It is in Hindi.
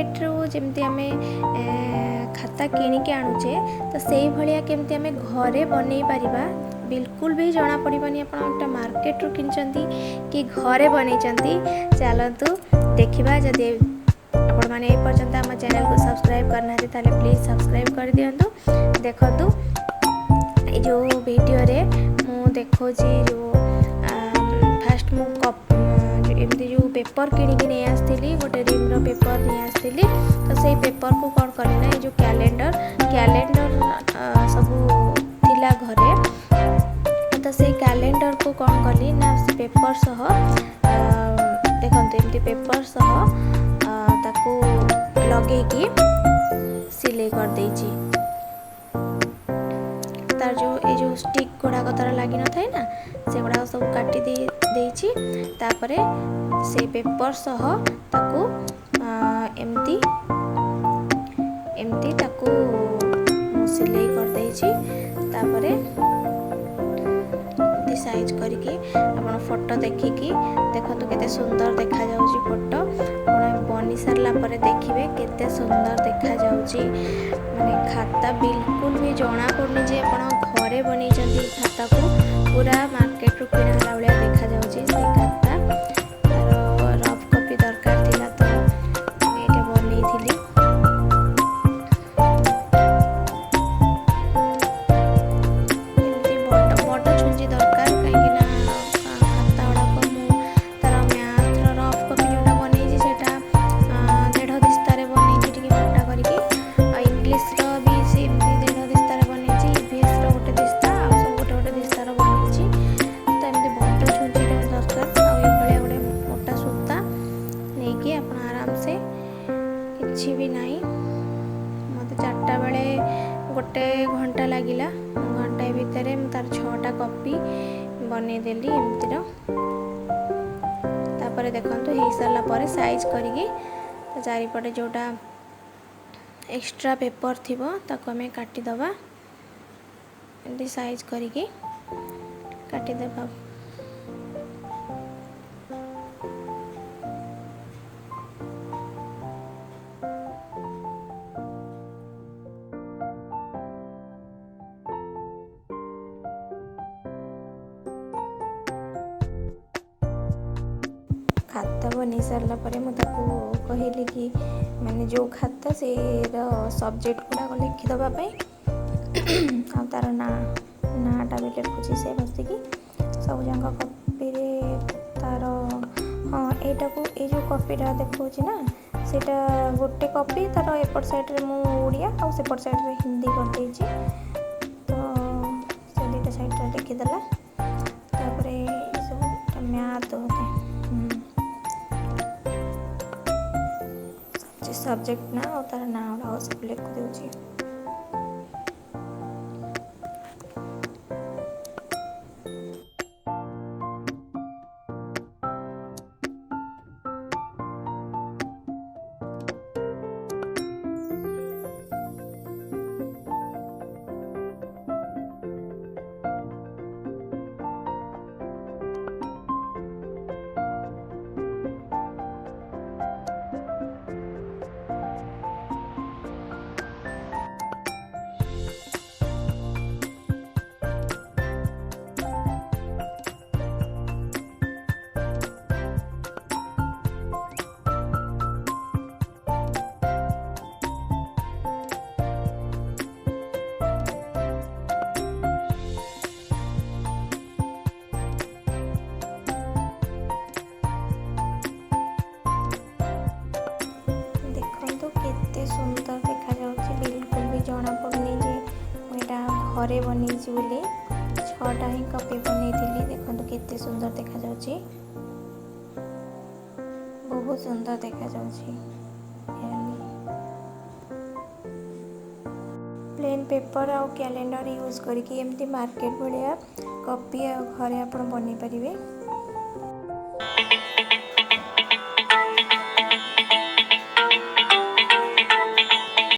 मार्केट रू जमती आम खाता किणिकी आणुचे तो से भाया केमती आम घरे बनई पारिबा बिल्कुल भी जना पड़िबनी आप मार्केट रू किनचंती कि घरे बनई चलतु देखा जदि आपण मैंने पर्यंत आम चैनल को सब्सक्राइब करना ताले प्लीज सब्सक्राइब कर दिंतु। देखु जो वीडियो रे मु देखो जो फास्ट मु एमती जो पेपर किणिकी नहीं आसती गोटे रिम पेपर नहीं आसती तो से पेपर को कौन कली ना जो कैलेंडर सब थिला घरे तो से कैलेंडर को कौन कली ना से पेपर सह देखते एमती पेपर सह ताकू लगे सिलाई कर देची तार जो ये जो स्टिक गुड़ाक तार लगी न थाए ना से गुड़ाक सब काटी देची तापरे से पेपर सह ताकू एमती एमती ताकू सिलाई कर देची तापरे साइज करके आपण फोटो देखिकी देखो केते सुंदर देखा जाउची फोटो आपण बनी सारला परे देखिबे केते सुंदर देखा जाउची माने खाता बिल्कुल भी जना पड़नी जे आपण घरे बनै जंती खाता को पूरा मार्केट रो किना लावलिया देखा जाउची से खाता तार रफ कॉपी दरकार थिला तो एटे बनै थिली भी नहीं मत 4टा बेले गोटे घंटा लगिला घंटा भितर तार 6टा कॉपी बने देली एमती तापर देखंतु हो सारा पर साइज करिकी चारिपटे जोटा एक्स्ट्रा पेपर थिबो ताको हमें काटी दबा एमती साइज करिकी काटी देबा। खाता बनी सारा पर मुझे कहली कि माने जो खाता से सब्जेक्ट गुड़ाक लिखिदे आ तार नाटा भी लिखुची से बसिकी सब जाक कॉपी तार हाँ यहाँ को ये जो कॉपीटा देखा ना सेटा गोटे कॉपी तार एपट साइड मु ओडिया और सेपट साइड हिंदी कर देची तो से दुटा साइड लिखिदेला तापर सब मैथ होते सब्जेक्ट ना और तार ना गुड़ा सब लिख दूची। सुंदर देखा जाउची बिल्कुल भी जना पड़नी जे एटा घरे बनीची बोली 6टा ही कॉपी बनै थिली देखंतु केते सुंदर देखा जाउची बहुत सुंदर देखा जाउची। प्लेन पेपर और कैलेंडर यूज करके एमती मार्केट भाया कॉपी घरे आप बनै पारिबे।